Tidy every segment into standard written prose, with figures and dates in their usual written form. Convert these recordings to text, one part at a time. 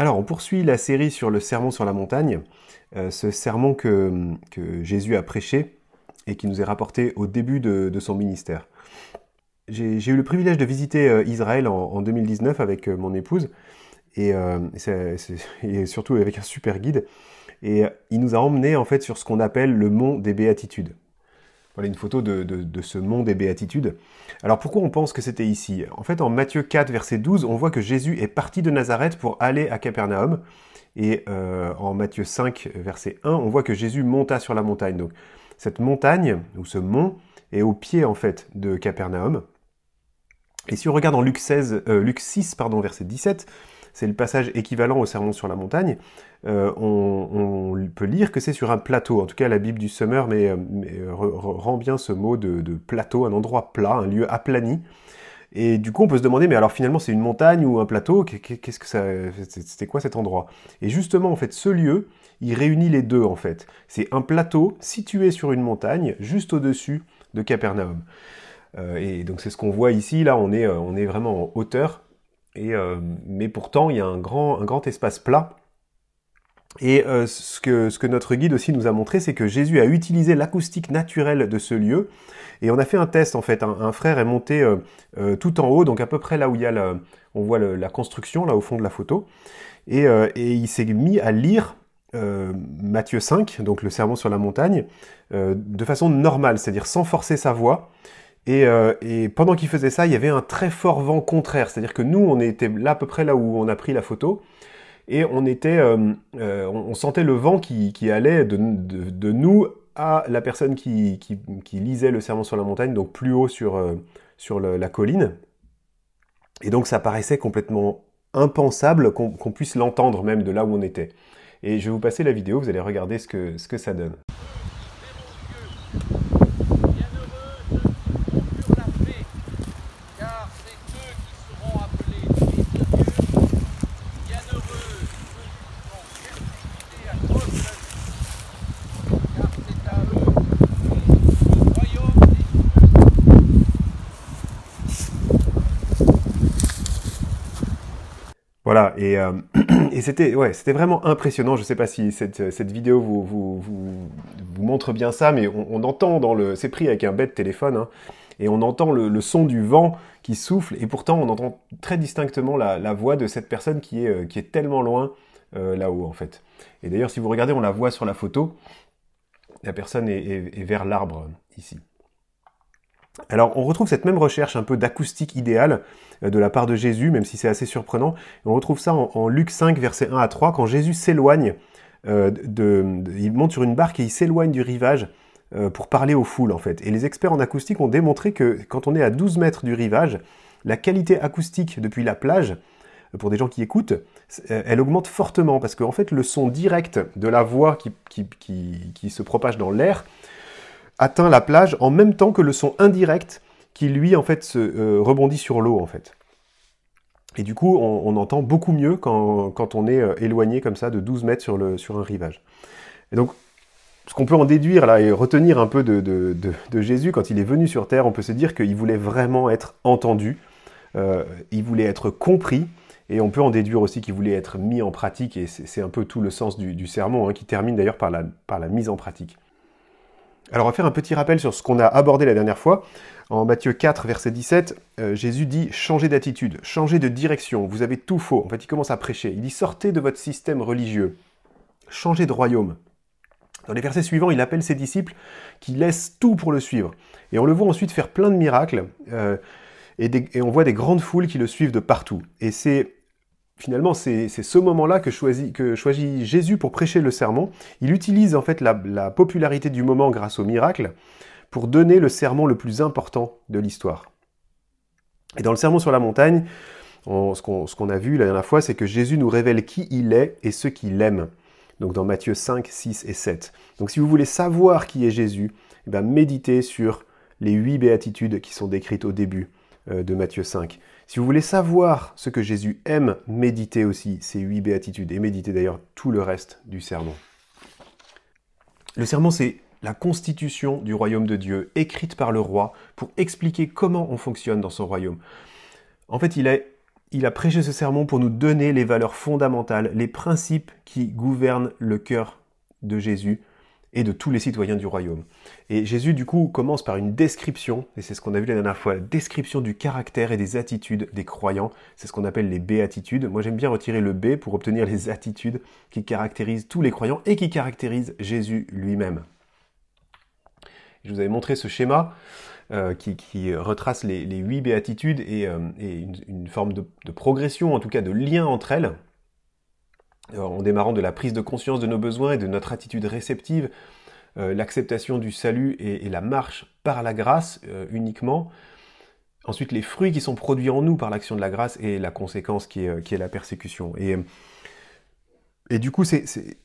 Alors, on poursuit la série sur le sermon sur la montagne, ce sermon que Jésus a prêché et qui nous est rapporté au début de son ministère. J'ai eu le privilège de visiter Israël en 2019 avec mon épouse et surtout avec un super guide. Et il nous a emmenés en fait sur ce qu'on appelle le mont des Béatitudes. Voilà une photo de ce mont des Béatitudes. Alors pourquoi on pense que c'était ici? En fait, en Matthieu 4, verset 12, on voit que Jésus est parti de Nazareth pour aller à Capernaum. Et en Matthieu 5, verset 1, on voit que Jésus monta sur la montagne. Donc cette montagne, ou ce mont, est au pied en fait de Capernaum. Et si on regarde en Luc 6, verset 17, c'est le passage équivalent au sermon sur la montagne, on peut lire que c'est sur un plateau. En tout cas, la Bible du Sommer rend bien ce mot de plateau, un endroit plat, un lieu aplani. Et du coup, on peut se demander, mais alors finalement, c'est une montagne ou un plateau? Qu'est-ce que ça, c'était quoi cet endroit? Et justement, en fait, ce lieu, il réunit les deux, en fait. C'est un plateau situé sur une montagne, juste au-dessus de Capernaum. Et donc, c'est ce qu'on voit ici. Là, on est vraiment en hauteur. Mais pourtant, il y a un grand espace plat. Et ce que notre guide aussi nous a montré, c'est que Jésus a utilisé l'acoustique naturelle de ce lieu. Et on a fait un test, en fait. Un frère est monté tout en haut, donc à peu près là où il y a on voit la construction, là au fond de la photo. Et il s'est mis à lire Matthieu 5, donc le sermon sur la montagne, de façon normale, c'est-à-dire sans forcer sa voix. Et pendant qu'il faisait ça, il y avait un très fort vent contraire. C'est-à-dire que nous, on était là à peu près là où on a pris la photo. Et on sentait le vent qui allait de nous à la personne qui lisait le sermon sur la montagne, donc plus haut sur la colline. Et donc ça paraissait complètement impensable qu'on puisse l'entendre même de là où on était. Et je vais vous passer la vidéo, vous allez regarder ce que ça donne. Voilà, et c'était vraiment impressionnant. Je ne sais pas si cette vidéo vous montre bien ça, mais on entend c'est pris avec un bête téléphone, hein, et on entend le son du vent qui souffle, et pourtant on entend très distinctement la voix de cette personne qui est tellement loin là-haut en fait. Et d'ailleurs, si vous regardez, on la voit sur la photo, la personne est vers l'arbre ici. Alors, on retrouve cette même recherche un peu d'acoustique idéale de la part de Jésus, même si c'est assez surprenant. Et on retrouve ça en Luc 5, versets 1 à 3, quand Jésus s'éloigne, il monte sur une barque et il s'éloigne du rivage pour parler aux foules, en fait. Et les experts en acoustique ont démontré que quand on est à 12 mètres du rivage, la qualité acoustique depuis la plage, pour des gens qui écoutent, elle augmente fortement, parce qu'en fait, le son direct de la voix qui se propage dans l'air atteint la plage en même temps que le son indirect qui, lui, en fait, rebondit sur l'eau, en fait. Et du coup, on entend beaucoup mieux quand on est éloigné comme ça de 12 mètres sur un rivage. Et donc, ce qu'on peut en déduire là et retenir un peu de Jésus quand il est venu sur Terre, on peut se dire qu'il voulait vraiment être entendu, il voulait être compris, et on peut en déduire aussi qu'il voulait être mis en pratique, et c'est un peu tout le sens du sermon, hein, qui termine d'ailleurs par la mise en pratique. Alors on va faire un petit rappel sur ce qu'on a abordé la dernière fois. En Matthieu 4, verset 17, Jésus dit « Changez d'attitude, changez de direction, vous avez tout faux ». En fait, il commence à prêcher. Il dit « Sortez de votre système religieux, changez de royaume ». Dans les versets suivants, il appelle ses disciples qui laissent tout pour le suivre. Et on le voit ensuite faire plein de miracles, et on voit des grandes foules qui le suivent de partout. Et finalement, c'est ce moment-là que choisit Jésus pour prêcher le sermon. Il utilise en fait la popularité du moment grâce au miracle pour donner le sermon le plus important de l'histoire. Et dans le sermon sur la montagne, ce qu'on a vu la dernière fois, c'est que Jésus nous révèle qui il est et ce qu'il aime. Donc dans Matthieu 5, 6 et 7. Donc si vous voulez savoir qui est Jésus, eh bien, méditez sur les 8 béatitudes qui sont décrites au début de Matthieu 5. Si vous voulez savoir ce que Jésus aime, méditez aussi ces 8 béatitudes, et méditez d'ailleurs tout le reste du sermon. Le sermon, c'est la constitution du royaume de Dieu, écrite par le roi, pour expliquer comment on fonctionne dans son royaume. En fait, il est il a prêché ce sermon pour nous donner les valeurs fondamentales, les principes qui gouvernent le cœur de Jésus et de tous les citoyens du royaume. Et Jésus, du coup, commence par une description, et c'est ce qu'on a vu la dernière fois, la description du caractère et des attitudes des croyants. C'est ce qu'on appelle les béatitudes. Moi, j'aime bien retirer le B pour obtenir les attitudes qui caractérisent tous les croyants et qui caractérisent Jésus lui-même. Je vous avais montré ce schéma qui retrace les 8 béatitudes et une forme de progression, en tout cas de lien entre elles, en démarrant de la prise de conscience de nos besoins et de notre attitude réceptive, l'acceptation du salut et la marche par la grâce uniquement. Ensuite, les fruits qui sont produits en nous par l'action de la grâce et la conséquence qui est la persécution. Et du coup, c'est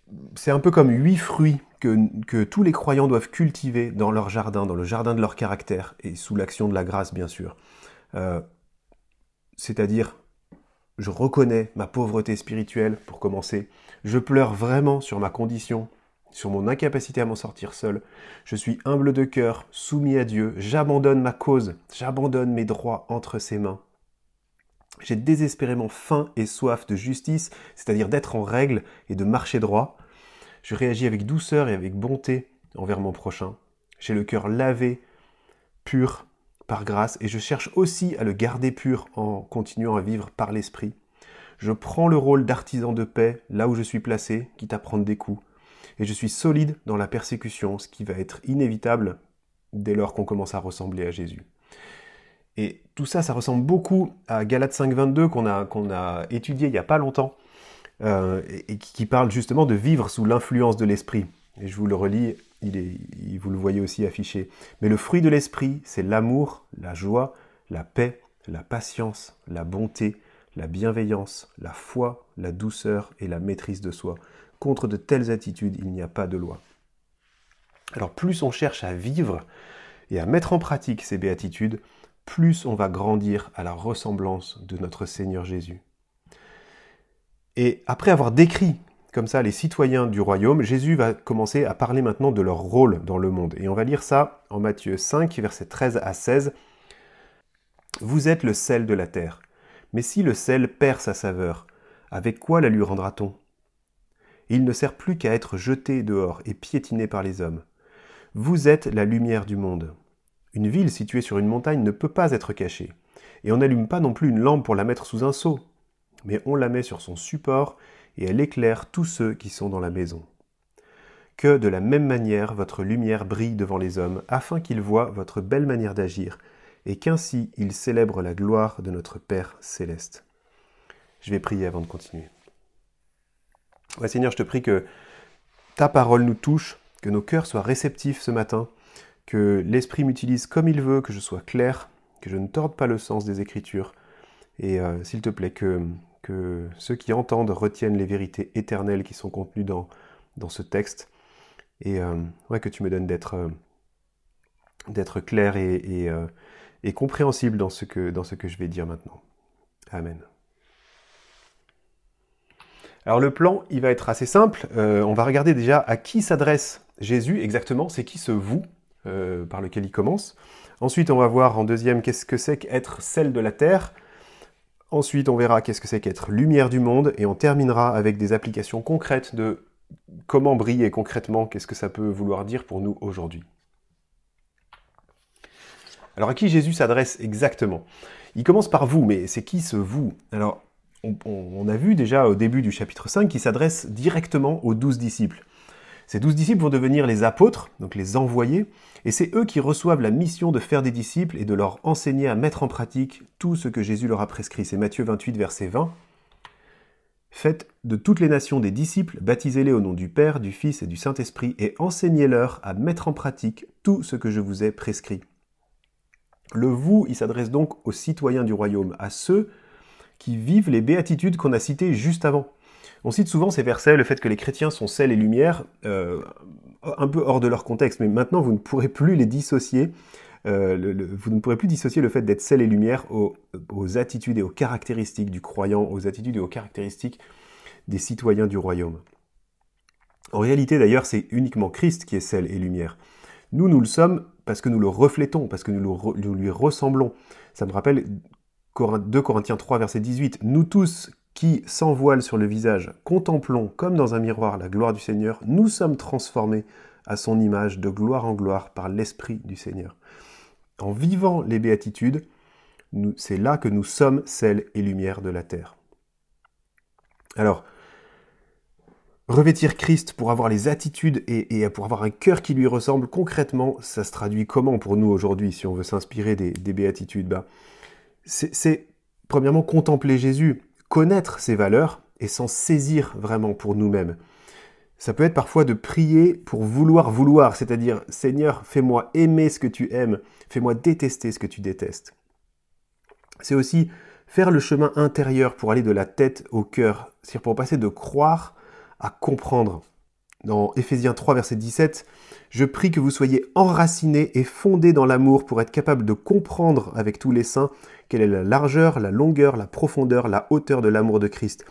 un peu comme 8 fruits que tous les croyants doivent cultiver dans leur jardin, dans le jardin de leur caractère, et sous l'action de la grâce, bien sûr. C'est-à-dire, je reconnais ma pauvreté spirituelle, pour commencer. Je pleure vraiment sur ma condition, sur mon incapacité à m'en sortir seul. Je suis humble de cœur, soumis à Dieu. J'abandonne ma cause, j'abandonne mes droits entre ses mains. J'ai désespérément faim et soif de justice, c'est-à-dire d'être en règle et de marcher droit. Je réagis avec douceur et avec bonté envers mon prochain. J'ai le cœur lavé, pur, par grâce, et je cherche aussi à le garder pur en continuant à vivre par l'esprit. Je prends le rôle d'artisan de paix là où je suis placé, quitte à prendre des coups. Et je suis solide dans la persécution, ce qui va être inévitable dès lors qu'on commence à ressembler à Jésus. Et tout ça, ça ressemble beaucoup à Galates 5.22 qu'on a étudié il n'y a pas longtemps, et qui parle justement de vivre sous l'influence de l'esprit. Et je vous le relis, vous le voyez aussi affiché. Mais le fruit de l'esprit, c'est l'amour, la joie, la paix, la patience, la bonté, la bienveillance, la foi, la douceur et la maîtrise de soi. Contre de telles attitudes, il n'y a pas de loi. Alors plus on cherche à vivre et à mettre en pratique ces béatitudes, plus on va grandir à la ressemblance de notre Seigneur Jésus. Et après avoir décrit comme ça les citoyens du royaume, Jésus va commencer à parler maintenant de leur rôle dans le monde. Et on va lire ça en Matthieu 5, versets 13 à 16. « Vous êtes le sel de la terre. Mais si le sel perd sa saveur, avec quoi la lui rendra-t-on ? Il ne sert plus qu'à être jeté dehors et piétiné par les hommes. Vous êtes la lumière du monde. Une ville située sur une montagne ne peut pas être cachée. Et on n'allume pas non plus une lampe pour la mettre sous un seau, mais on la met sur son support et elle éclaire tous ceux qui sont dans la maison. Que de la même manière votre lumière brille devant les hommes, afin qu'ils voient votre belle manière d'agir, et qu'ainsi ils célèbrent la gloire de notre Père céleste. » Je vais prier avant de continuer. Ouais, Seigneur, je te prie que ta parole nous touche, que nos cœurs soient réceptifs ce matin, que l'Esprit m'utilise comme il veut, que je sois clair, que je ne torde pas le sens des Écritures, et s'il te plaît, que ceux qui entendent retiennent les vérités éternelles qui sont contenues dans ce texte, et que tu me donnes d'être clair et compréhensible dans ce que je vais dire maintenant. Amen. Alors le plan, il va être assez simple. On va regarder déjà à qui s'adresse Jésus exactement, c'est qui ce « vous » par lequel il commence. Ensuite, on va voir en deuxième qu'est-ce que c'est qu'être sel de la terre. Ensuite, on verra qu'est-ce que c'est qu'être lumière du monde. Et on terminera avec des applications concrètes de comment briller concrètement, qu'est-ce que ça peut vouloir dire pour nous aujourd'hui. Alors à qui Jésus s'adresse exactement ? Il commence par « vous », mais c'est qui ce « vous » ? Alors, on a vu déjà au début du chapitre 5 qu'il s'adresse directement aux 12 disciples. Ces 12 disciples vont devenir les apôtres, donc les envoyés, et c'est eux qui reçoivent la mission de faire des disciples et de leur enseigner à mettre en pratique tout ce que Jésus leur a prescrit. C'est Matthieu 28, verset 20. « Faites de toutes les nations des disciples, baptisez-les au nom du Père, du Fils et du Saint-Esprit, et enseignez-leur à mettre en pratique tout ce que je vous ai prescrit. » Le « vous », il s'adresse donc aux citoyens du royaume, à ceux qui vivent les béatitudes qu'on a citées juste avant. On cite souvent ces versets, le fait que les chrétiens sont sel et lumière, un peu hors de leur contexte, mais maintenant vous ne pourrez plus les dissocier, vous ne pourrez plus dissocier le fait d'être sel et lumière aux attitudes et aux caractéristiques du croyant, aux attitudes et aux caractéristiques des citoyens du royaume. En réalité d'ailleurs, c'est uniquement Christ qui est sel et lumière. Nous le sommes parce que nous le reflétons, parce que nous lui ressemblons. Ça me rappelle 2 Corinthiens 3, verset 18, « Nous tous qui, sans voile sur le visage, contemplons comme dans un miroir la gloire du Seigneur, nous sommes transformés à son image de gloire en gloire par l'Esprit du Seigneur. » En vivant les béatitudes, c'est là que nous sommes sel et lumière de la terre. Alors, revêtir Christ pour avoir les attitudes et pour avoir un cœur qui lui ressemble, concrètement, ça se traduit comment pour nous aujourd'hui, si on veut s'inspirer des béatitudes? C'est premièrement contempler Jésus, connaître ses valeurs et s'en saisir vraiment pour nous-mêmes. Ça peut être parfois de prier pour vouloir, c'est-à-dire « Seigneur, fais-moi aimer ce que tu aimes, fais-moi détester ce que tu détestes ». C'est aussi faire le chemin intérieur pour aller de la tête au cœur, c'est-à-dire pour passer de croire à comprendre. Dans Éphésiens 3, verset 17, « Je prie que vous soyez enracinés et fondés dans l'amour pour être capables de comprendre avec tous les saints quelle est la largeur, la longueur, la profondeur, la hauteur de l'amour de Christ. »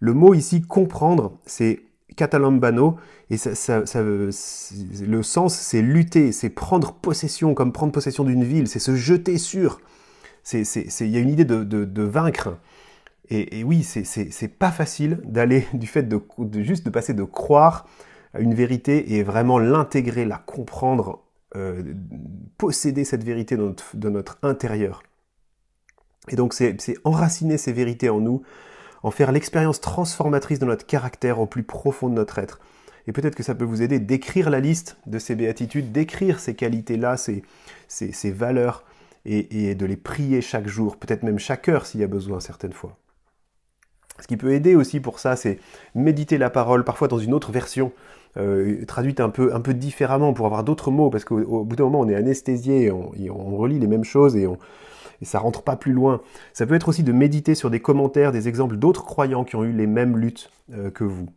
Le mot ici « comprendre », c'est katalambano, et le sens, c'est lutter, c'est prendre possession, comme prendre possession d'une ville, c'est se jeter sur. Il y a une idée de vaincre. Et oui, c'est pas facile d'aller du fait juste de passer de croire à une vérité et vraiment l'intégrer, la comprendre, posséder cette vérité de notre intérieur. Et donc c'est enraciner ces vérités en nous, en faire l'expérience transformatrice de notre caractère au plus profond de notre être. Et peut-être que ça peut vous aider d'écrire la liste de ces béatitudes, d'écrire ces qualités-là, ces valeurs, et de les prier chaque jour, peut-être même chaque heure s'il y a besoin certaines fois. Ce qui peut aider aussi pour ça, c'est méditer la parole, parfois dans une autre version, traduite un peu différemment pour avoir d'autres mots, parce qu'au bout d'un moment on est anesthésié, et on relit les mêmes choses et ça rentre pas plus loin. Ça peut être aussi de méditer sur des commentaires, des exemples d'autres croyants qui ont eu les mêmes luttes que vous.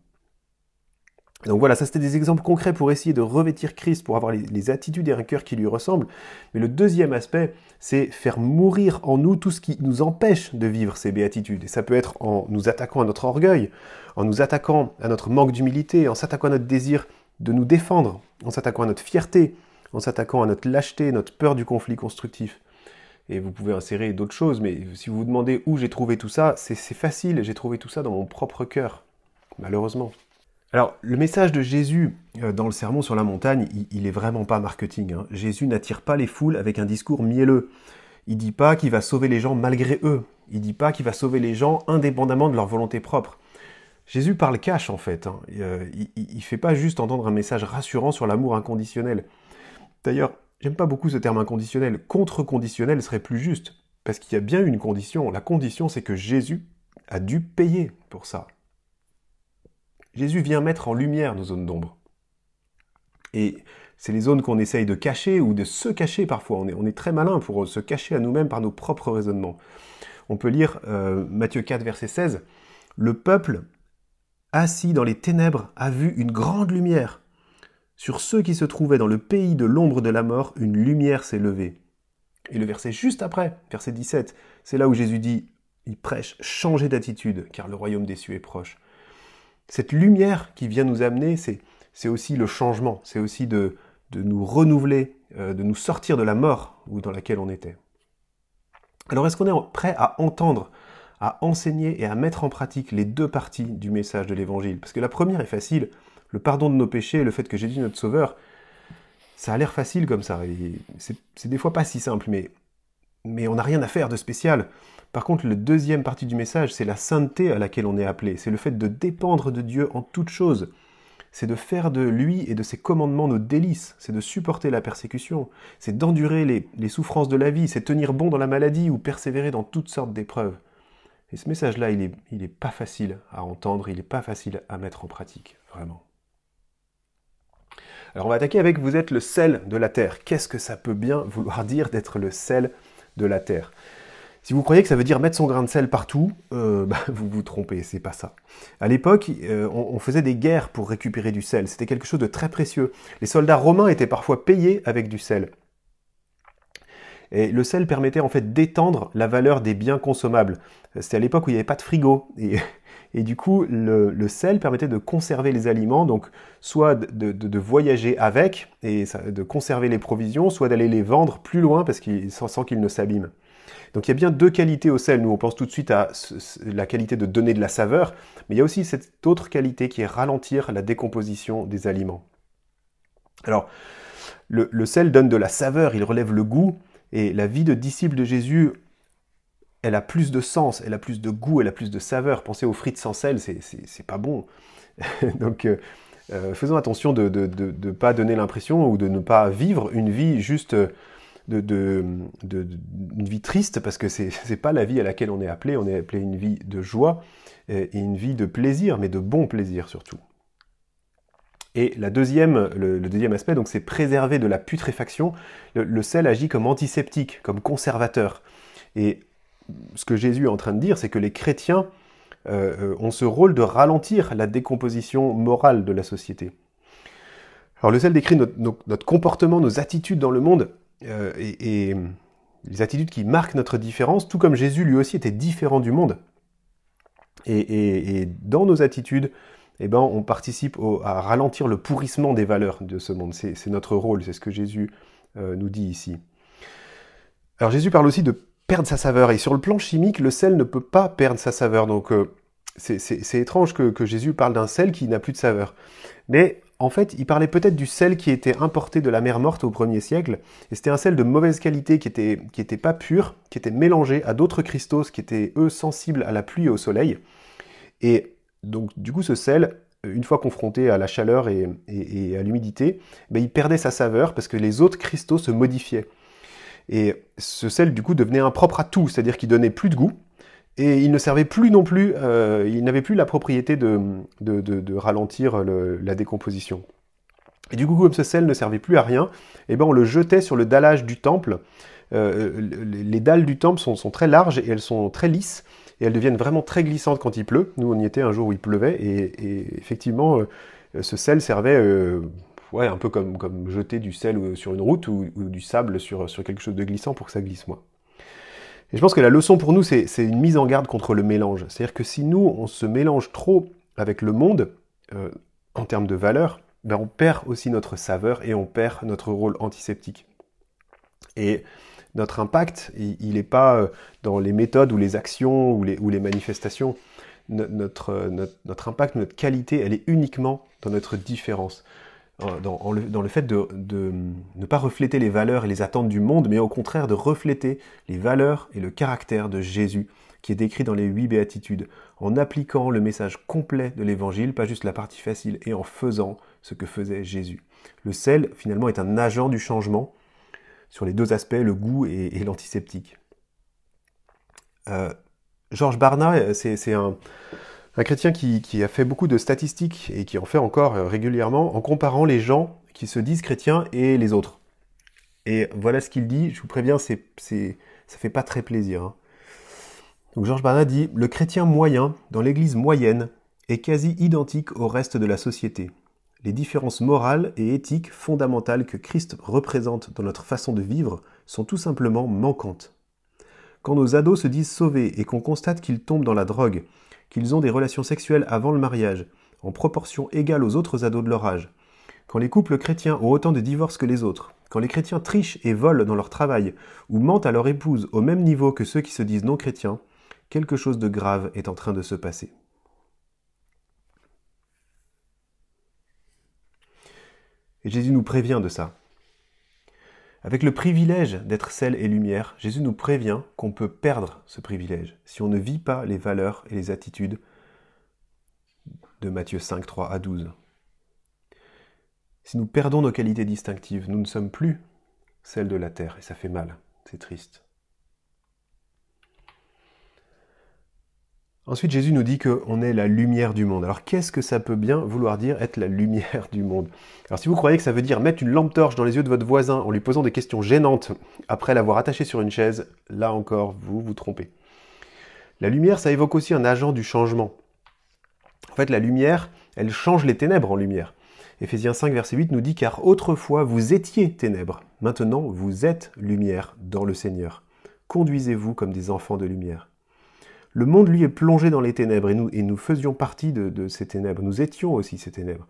Donc voilà, ça c'était des exemples concrets pour essayer de revêtir Christ, pour avoir les attitudes et un cœur qui lui ressemblent. Mais le deuxième aspect, c'est faire mourir en nous tout ce qui nous empêche de vivre ces béatitudes. Et ça peut être en nous attaquant à notre orgueil, en nous attaquant à notre manque d'humilité, en s'attaquant à notre désir de nous défendre, en s'attaquant à notre fierté, en s'attaquant à notre lâcheté, notre peur du conflit constructif. Et vous pouvez insérer d'autres choses, mais si vous vous demandez où j'ai trouvé tout ça, c'est facile, j'ai trouvé tout ça dans mon propre cœur, malheureusement. Alors, le message de Jésus dans le Sermon sur la montagne, il est vraiment pas marketing. Hein. Jésus n'attire pas les foules avec un discours mielleux. Il dit pas qu'il va sauver les gens malgré eux. Il dit pas qu'il va sauver les gens indépendamment de leur volonté propre. Jésus parle cash en fait. Hein. Il fait pas juste entendre un message rassurant sur l'amour inconditionnel. D'ailleurs, j'aime pas beaucoup ce terme inconditionnel. Contre-conditionnel serait plus juste. Parce qu'il y a bien une condition. La condition, c'est que Jésus a dû payer pour ça. Jésus vient mettre en lumière nos zones d'ombre. Et c'est les zones qu'on essaye de cacher ou de se cacher parfois. On est très malin pour se cacher à nous-mêmes par nos propres raisonnements. On peut lire Matthieu 4, verset 16. « Le peuple, assis dans les ténèbres, a vu une grande lumière. Sur ceux qui se trouvaient dans le pays de l'ombre de la mort, une lumière s'est levée. » Et le verset juste après, verset 17, c'est là où Jésus dit, il prêche « Changez d'attitude, car le royaume des cieux est proche. » Cette lumière qui vient nous amener, c'est aussi le changement, c'est aussi de nous renouveler, de nous sortir de la mort dans laquelle on était. Alors est-ce qu'on est prêt à entendre, à enseigner et à mettre en pratique les deux parties du message de l'Évangile? Parce que la première est facile, le pardon de nos péchés, le fait que Jésus est notre sauveur, ça a l'air facile comme ça, et c'est des fois pas si simple, mais on n'a rien à faire de spécial. Par contre, la deuxième partie du message, c'est la sainteté à laquelle on est appelé. C'est le fait de dépendre de Dieu en toutes choses. C'est de faire de lui et de ses commandements nos délices. C'est de supporter la persécution. C'est d'endurer les souffrances de la vie. C'est tenir bon dans la maladie ou persévérer dans toutes sortes d'épreuves. Et ce message-là, il est pas facile à entendre, il n'est pas facile à mettre en pratique, vraiment. Alors on va attaquer avec « Vous êtes le sel de la terre ». Qu'est-ce que ça peut bien vouloir dire d'être le sel de la terre ? Si vous croyez que ça veut dire mettre son grain de sel partout, vous vous trompez, c'est pas ça. À l'époque, on faisait des guerres pour récupérer du sel. C'était quelque chose de très précieux. Les soldats romains étaient parfois payés avec du sel. Et le sel permettait en fait d'étendre la valeur des biens consommables. C'était à l'époque où il n'y avait pas de frigo. Et du coup, le sel permettait de conserver les aliments, donc soit de voyager avec, et de conserver les provisions, soit d'aller les vendre plus loin sans qu'ils ne s'abîment. Donc il y a bien deux qualités au sel. Nous, on pense tout de suite à la qualité de donner de la saveur, mais il y a aussi cette autre qualité qui est ralentir la décomposition des aliments. Alors, le sel donne de la saveur, il relève le goût, et la vie de disciple de Jésus, elle a plus de sens, elle a plus de goût, elle a plus de saveur. Pensez aux frites sans sel, c'est pas bon. Donc, faisons attention de ne pas donner l'impression ou de ne pas vivre une vie juste une vie triste, parce que c'est pas la vie à laquelle on est appelé une vie de joie et une vie de plaisir, mais de bon plaisir surtout. Et le deuxième aspect, donc, c'est préserver de la putréfaction. Le sel agit comme antiseptique, comme conservateur. Et ce que Jésus est en train de dire, c'est que les chrétiens ont ce rôle de ralentir la décomposition morale de la société. Alors le sel décrit notre comportement, nos attitudes dans le monde, et les attitudes qui marquent notre différence, tout comme Jésus lui aussi était différent du monde. Et dans nos attitudes, eh ben, on participe à ralentir le pourrissement des valeurs de ce monde. C'est notre rôle, c'est ce que Jésus nous dit ici. Alors Jésus parle aussi de perdre sa saveur, et sur le plan chimique, le sel ne peut pas perdre sa saveur. Donc c'est étrange que Jésus parle d'un sel qui n'a plus de saveur. Mais en fait, il parlait peut-être du sel qui était importé de la mer Morte au 1er siècle, et c'était un sel de mauvaise qualité, qui était pas pur, qui était mélangé à d'autres cristaux qui étaient, eux, sensibles à la pluie et au soleil. Et donc, du coup, ce sel, une fois confronté à la chaleur et à l'humidité, ben, il perdait sa saveur parce que les autres cristaux se modifiaient. Et ce sel, du coup, devenait impropre à tout, c'est-à-dire qu'il donnait plus de goût, et il ne servait plus non plus, il n'avait plus la propriété de ralentir la décomposition. Et du coup, comme ce sel ne servait plus à rien, eh ben, on le jetait sur le dallage du temple. Les dalles du temple sont très larges et elles sont très lisses, et elles deviennent vraiment très glissantes quand il pleut. Nous, on y était un jour où il pleuvait, et effectivement, ce sel servait un peu comme jeter du sel sur une route ou du sable sur quelque chose de glissant pour que ça glisse moins. Et je pense que la leçon pour nous, c'est une mise en garde contre le mélange. C'est-à-dire que si nous, on se mélange trop avec le monde, en termes de valeur, ben on perd aussi notre saveur et on perd notre rôle antiseptique. Et notre impact, il n'est pas dans les méthodes ou les actions ou les manifestations. Notre impact, notre qualité, elle est uniquement dans notre différence. Dans le fait de ne pas refléter les valeurs et les attentes du monde, mais au contraire de refléter les valeurs et le caractère de Jésus, qui est décrit dans les 8 béatitudes, en appliquant le message complet de l'évangile, pas juste la partie facile, et en faisant ce que faisait Jésus. Le sel, finalement, est un agent du changement sur les deux aspects, le goût et l'antiseptique. Georges Barna, c'est un chrétien qui a fait beaucoup de statistiques et qui en fait encore régulièrement en comparant les gens qui se disent chrétiens et les autres. Et voilà ce qu'il dit, je vous préviens, ça fait pas très plaisir. Hein. Donc Georges Barna dit « Le chrétien moyen, dans l'église moyenne, est quasi identique au reste de la société. Les différences morales et éthiques fondamentales que Christ représente dans notre façon de vivre sont tout simplement manquantes. Quand nos ados se disent sauvés et qu'on constate qu'ils tombent dans la drogue, qu'ils ont des relations sexuelles avant le mariage, en proportion égale aux autres ados de leur âge, quand les couples chrétiens ont autant de divorces que les autres, quand les chrétiens trichent et volent dans leur travail ou mentent à leur épouse au même niveau que ceux qui se disent non chrétiens, quelque chose de grave est en train de se passer. » Et Jésus nous prévient de ça. Avec le privilège d'être sel et lumière, Jésus nous prévient qu'on peut perdre ce privilège si on ne vit pas les valeurs et les attitudes de Matthieu 5, 3 à 12. Si nous perdons nos qualités distinctives, nous ne sommes plus celles de la terre, et ça fait mal, c'est triste. Ensuite, Jésus nous dit qu'on est la lumière du monde. Alors, qu'est-ce que ça peut bien vouloir dire être la lumière du monde? Alors, si vous croyez que ça veut dire mettre une lampe torche dans les yeux de votre voisin en lui posant des questions gênantes après l'avoir attaché sur une chaise, là encore, vous vous trompez. La lumière, ça évoque aussi un agent du changement. En fait, la lumière, elle change les ténèbres en lumière. Éphésiens 5, verset 8 nous dit « Car autrefois vous étiez ténèbres, maintenant vous êtes lumière dans le Seigneur. Conduisez-vous comme des enfants de lumière. » Le monde, lui, est plongé dans les ténèbres, et nous faisions partie de ces ténèbres. Nous étions aussi ces ténèbres.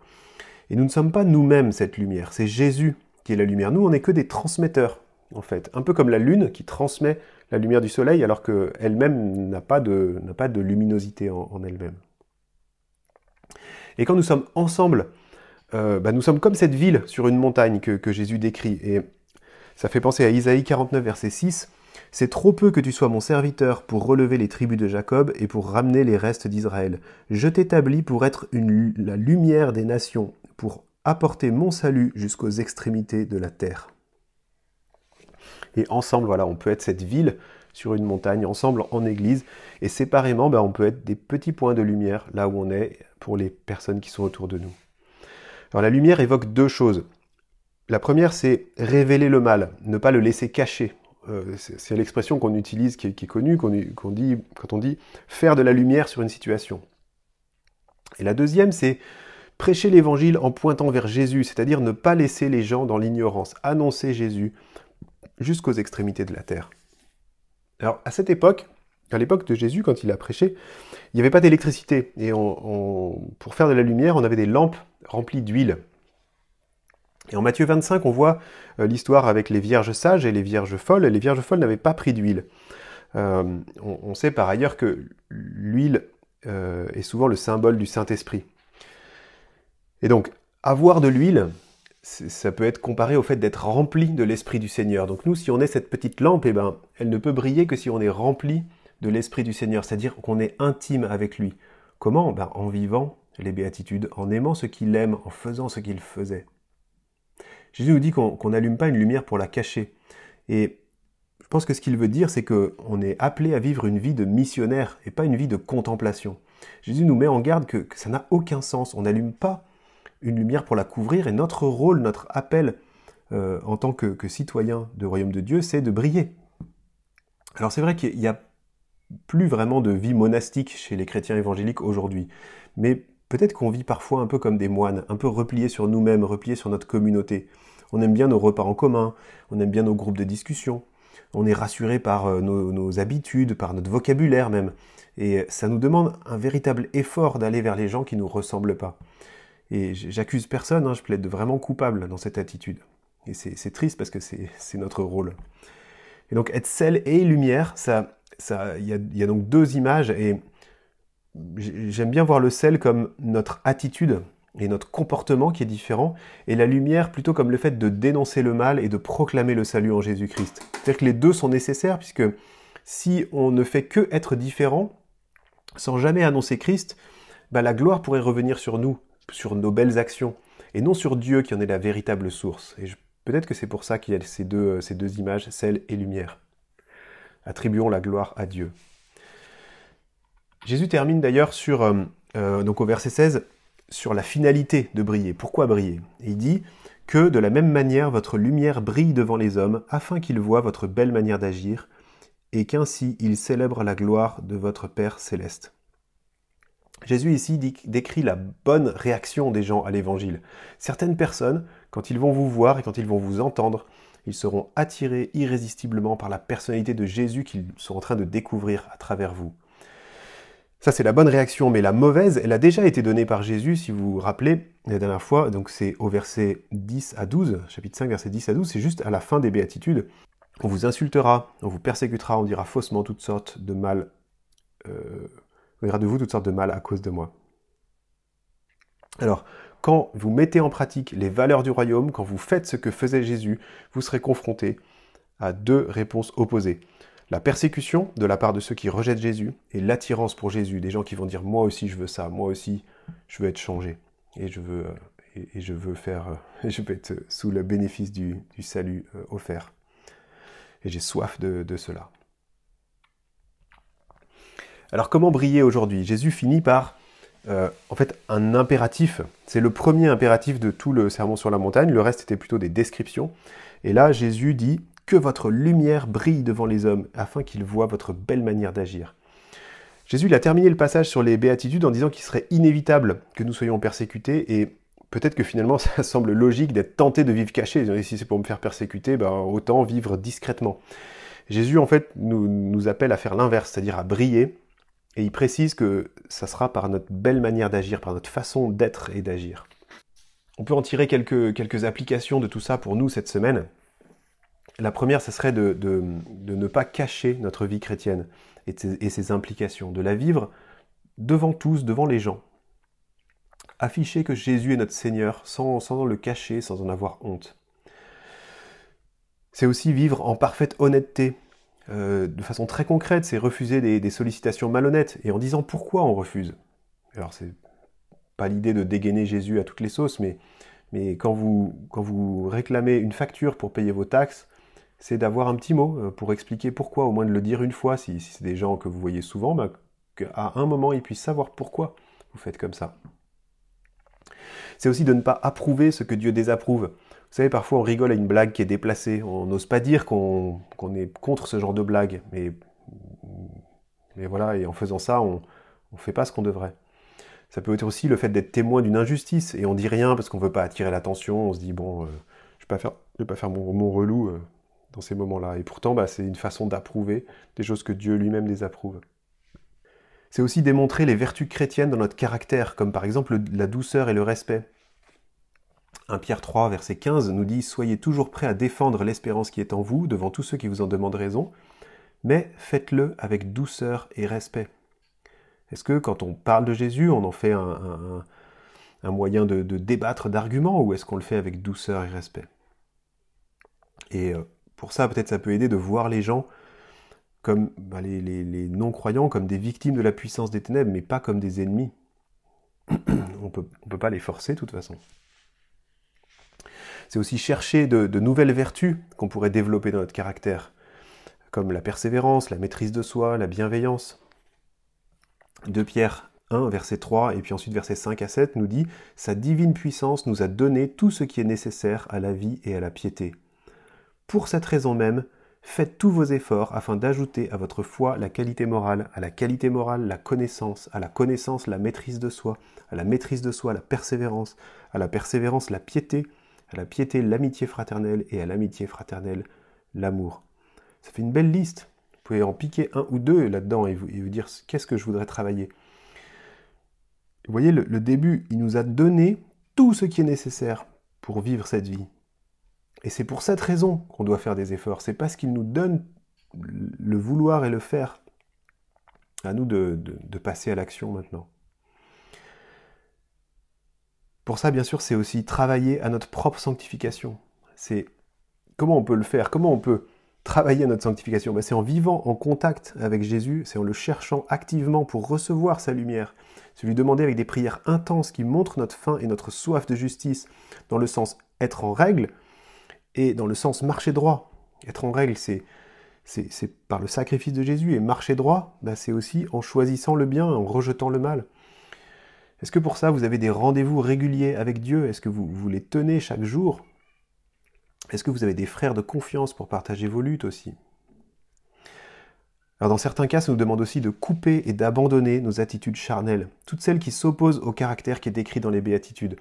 Et nous ne sommes pas nous-mêmes cette lumière, c'est Jésus qui est la lumière. Nous, on n'est que des transmetteurs, en fait. Un peu comme la lune qui transmet la lumière du soleil, alors qu'elle-même n'a pas de luminosité en elle-même. Et quand nous sommes ensemble, nous sommes comme cette ville sur une montagne que Jésus décrit. Et ça fait penser à Isaïe 49, verset 6. « C'est trop peu que tu sois mon serviteur pour relever les tribus de Jacob et pour ramener les restes d'Israël. Je t'établis pour être la lumière des nations, pour apporter mon salut jusqu'aux extrémités de la terre. » Et ensemble, voilà, on peut être cette ville sur une montagne, ensemble en église, et séparément, on peut être des petits points de lumière là où on est pour les personnes qui sont autour de nous. Alors la lumière évoque deux choses. La première, c'est révéler le mal, ne pas le laisser cacher. C'est l'expression qu'on utilise, qui est connue, qu'on dit quand on dit faire de la lumière sur une situation. Et la deuxième, c'est prêcher l'évangile en pointant vers Jésus, c'est-à-dire ne pas laisser les gens dans l'ignorance, annoncer Jésus jusqu'aux extrémités de la terre. Alors à cette époque, à l'époque de Jésus, quand il a prêché, il n'y avait pas d'électricité. Et pour faire de la lumière, on avait des lampes remplies d'huile. Et en Matthieu 25, on voit l'histoire avec les vierges sages et les vierges folles. Les vierges folles n'avaient pas pris d'huile. On sait par ailleurs que l'huile est souvent le symbole du Saint-Esprit. Et donc, avoir de l'huile, ça peut être comparé au fait d'être rempli de l'Esprit du Seigneur. Donc nous, si on est cette petite lampe, elle ne peut briller que si on est rempli de l'Esprit du Seigneur, c'est-à-dire qu'on est intime avec lui. Comment ? En vivant les béatitudes, en aimant ce qu'il aime, en faisant ce qu'il faisait. Jésus nous dit qu'on n'allume pas une lumière pour la cacher. Et je pense que ce qu'il veut dire, c'est qu'on est appelé à vivre une vie de missionnaire et pas une vie de contemplation. Jésus nous met en garde que ça n'a aucun sens. On n'allume pas une lumière pour la couvrir, et notre rôle, notre appel en tant que citoyen du royaume de Dieu, c'est de briller. Alors c'est vrai qu'il n'y a plus vraiment de vie monastique chez les chrétiens évangéliques aujourd'hui, mais peut-être qu'on vit parfois un peu comme des moines, un peu repliés sur nous-mêmes, repliés sur notre communauté. On aime bien nos repas en commun, on aime bien nos groupes de discussion, on est rassuré par nos habitudes, par notre vocabulaire même, et ça nous demande un véritable effort d'aller vers les gens qui ne nous ressemblent pas. Et j'accuse personne, je plaide vraiment coupable dans cette attitude. Et c'est triste parce que c'est notre rôle. Et donc être sel et lumière, il y a donc deux images, et j'aime bien voir le sel comme notre attitude et notre comportement qui est différent, et la lumière plutôt comme le fait de dénoncer le mal et de proclamer le salut en Jésus-Christ. C'est-à-dire que les deux sont nécessaires, puisque si on ne fait que être différent, sans jamais annoncer Christ, la gloire pourrait revenir sur nous, sur nos belles actions, et non sur Dieu qui en est la véritable source. Et peut-être que c'est pour ça qu'il y a ces deux images, sel et lumière. Attribuons la gloire à Dieu. Jésus termine d'ailleurs donc au verset 16, sur la finalité de briller. Pourquoi briller ? Et il dit que de la même manière votre lumière brille devant les hommes, afin qu'ils voient votre belle manière d'agir, et qu'ainsi ils célèbrent la gloire de votre Père céleste. Jésus ici décrit la bonne réaction des gens à l'évangile. Certaines personnes, quand ils vont vous voir et quand ils vont vous entendre, ils seront attirés irrésistiblement par la personnalité de Jésus qu'ils sont en train de découvrir à travers vous. Ça, c'est la bonne réaction, mais la mauvaise, elle a déjà été donnée par Jésus, si vous vous rappelez, la dernière fois, donc c'est au verset 10 à 12, chapitre 5, verset 10 à 12, c'est juste à la fin des béatitudes. On vous insultera, on vous persécutera, on dira faussement toutes sortes de mal, on dira de vous toutes sortes de mal à cause de moi. Alors, quand vous mettez en pratique les valeurs du royaume, quand vous faites ce que faisait Jésus, vous serez confrontés à deux réponses opposées. La persécution de la part de ceux qui rejettent Jésus et l'attirance pour Jésus, des gens qui vont dire « moi aussi je veux ça, moi aussi je veux être changé et je veux être sous le bénéfice du salut offert. Et j'ai soif de cela. » Alors comment briller aujourd'hui ? Jésus finit par un impératif. C'est le premier impératif de tout le sermon sur la montagne, le reste était plutôt des descriptions. Et là, Jésus dit « Que votre lumière brille devant les hommes, afin qu'ils voient votre belle manière d'agir. » Jésus il a terminé le passage sur les béatitudes en disant qu'il serait inévitable que nous soyons persécutés, et peut-être que finalement ça semble logique d'être tenté de vivre caché. Et si c'est pour me faire persécuter, autant vivre discrètement. Jésus en fait nous appelle à faire l'inverse, c'est-à-dire à briller, et il précise que ça sera par notre belle manière d'agir, par notre façon d'être et d'agir. On peut en tirer quelques applications de tout ça pour nous cette semaine. La première, ce serait de ne pas cacher notre vie chrétienne et ses implications, de la vivre devant tous, devant les gens. Afficher que Jésus est notre Seigneur sans le cacher, sans en avoir honte. C'est aussi vivre en parfaite honnêteté, de façon très concrète, c'est refuser des sollicitations malhonnêtes et en disant pourquoi on refuse. Alors c'est pas l'idée de dégainer Jésus à toutes les sauces, mais quand vous réclamez une facture pour payer vos taxes, c'est d'avoir un petit mot pour expliquer pourquoi, au moins de le dire une fois, si c'est des gens que vous voyez souvent, bah, qu'à un moment ils puissent savoir pourquoi vous faites comme ça. C'est aussi de ne pas approuver ce que Dieu désapprouve. Vous savez, parfois on rigole à une blague qui est déplacée, on n'ose pas dire qu'on est contre ce genre de blague, mais voilà, et en faisant ça, on ne fait pas ce qu'on devrait. Ça peut être aussi le fait d'être témoin d'une injustice, et on dit rien parce qu'on ne veut pas attirer l'attention, on se dit, bon, je ne vais pas faire mon relou dans ces moments-là. Et pourtant, bah, c'est une façon d'approuver des choses que Dieu lui-même désapprouve. C'est aussi démontrer les vertus chrétiennes dans notre caractère, comme par exemple la douceur et le respect. 1 Pierre 3, verset 15 nous dit « Soyez toujours prêts à défendre l'espérance qui est en vous devant tous ceux qui vous en demandent raison, mais faites-le avec douceur et respect. » Est-ce que quand on parle de Jésus, on en fait un moyen de débattre d'arguments, ou est-ce qu'on le fait avec douceur et respect? Et pour ça, peut-être ça peut aider de voir les gens comme les non-croyants, comme des victimes de la puissance des ténèbres, mais pas comme des ennemis. On peut pas les forcer de toute façon. C'est aussi chercher de nouvelles vertus qu'on pourrait développer dans notre caractère, comme la persévérance, la maîtrise de soi, la bienveillance. 2 Pierre 1, verset 3, et puis ensuite verset 5 à 7 nous dit « Sa divine puissance nous a donné tout ce qui est nécessaire à la vie et à la piété. Pour cette raison même, faites tous vos efforts afin d'ajouter à votre foi la qualité morale, à la qualité morale la connaissance, à la connaissance la maîtrise de soi, à la maîtrise de soi la persévérance, à la persévérance la piété, à la piété l'amitié fraternelle et à l'amitié fraternelle l'amour. » Ça fait une belle liste. Vous pouvez en piquer un ou deux là-dedans et vous dire qu'est-ce que je voudrais travailler. Vous voyez, le début, il nous a donné tout ce qui est nécessaire pour vivre cette vie. Et c'est pour cette raison qu'on doit faire des efforts. C'est parce qu'il nous donne le vouloir et le faire. À nous de passer à l'action maintenant. Pour ça, bien sûr, c'est aussi travailler à notre propre sanctification. C'est comment on peut le faire? Comment on peut travailler à notre sanctification? C'est en vivant en contact avec Jésus, c'est en le cherchant activement pour recevoir sa lumière. C'est lui demander avec des prières intenses qui montrent notre faim et notre soif de justice, dans le sens être en règle et dans le sens marcher droit. Être en règle, c'est par le sacrifice de Jésus, et marcher droit, c'est aussi en choisissant le bien, en rejetant le mal. Est-ce que pour ça, vous avez des rendez-vous réguliers avec Dieu? Est-ce que vous les tenez chaque jour? Est-ce que vous avez des frères de confiance pour partager vos luttes aussi? Alors dans certains cas, ça nous demande aussi de couper et d'abandonner nos attitudes charnelles, toutes celles qui s'opposent au caractère qui est décrit dans les béatitudes.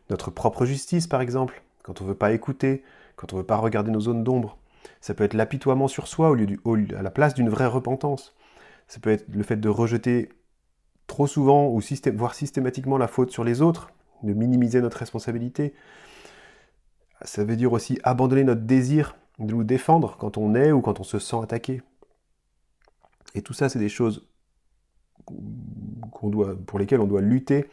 Notre propre justice, par exemple, quand on ne veut pas écouter, quand on ne veut pas regarder nos zones d'ombre. Ça peut être l'apitoiement sur soi à la place d'une vraie repentance. Ça peut être le fait de rejeter trop souvent, ou voire systématiquement, la faute sur les autres, de minimiser notre responsabilité. Ça veut dire aussi abandonner notre désir de nous défendre quand on est ou quand on se sent attaqué. Et tout ça, c'est des choses pour lesquelles on doit lutter,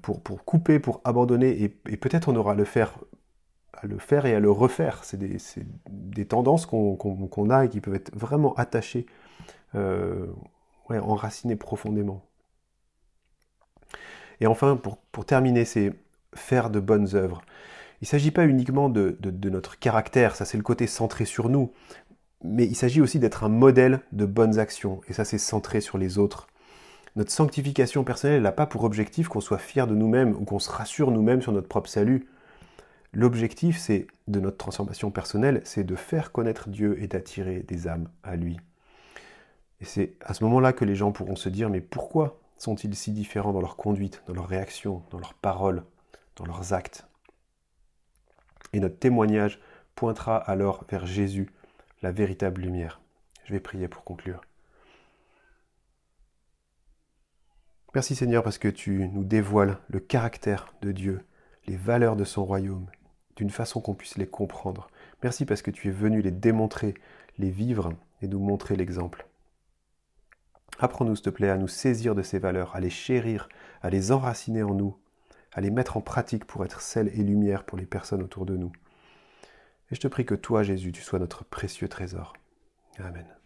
pour couper, pour abandonner, et peut-être on aura à le faire et à le refaire. C'est des tendances qu'on a et qui peuvent être vraiment attachées, enracinées profondément. Et enfin, pour terminer, c'est faire de bonnes œuvres. Il ne s'agit pas uniquement de notre caractère, ça c'est le côté centré sur nous, mais il s'agit aussi d'être un modèle de bonnes actions, et ça c'est centré sur les autres. Notre sanctification personnelle n'a pas pour objectif qu'on soit fier de nous-mêmes ou qu'on se rassure nous-mêmes sur notre propre salut. L'objectif de notre transformation personnelle, c'est de faire connaître Dieu et d'attirer des âmes à lui. Et c'est à ce moment-là que les gens pourront se dire, mais pourquoi sont-ils si différents dans leur conduite, dans leurs réactions, dans leurs paroles, dans leurs actes? Et notre témoignage pointera alors vers Jésus, la véritable lumière. Je vais prier pour conclure. Merci Seigneur parce que tu nous dévoiles le caractère de Dieu, les valeurs de son royaume, d'une façon qu'on puisse les comprendre. Merci parce que tu es venu les démontrer, les vivre et nous montrer l'exemple. Apprends-nous, s'il te plaît, à nous saisir de ces valeurs, à les chérir, à les enraciner en nous, à les mettre en pratique pour être sel et lumière pour les personnes autour de nous. Et je te prie que toi, Jésus, tu sois notre précieux trésor. Amen.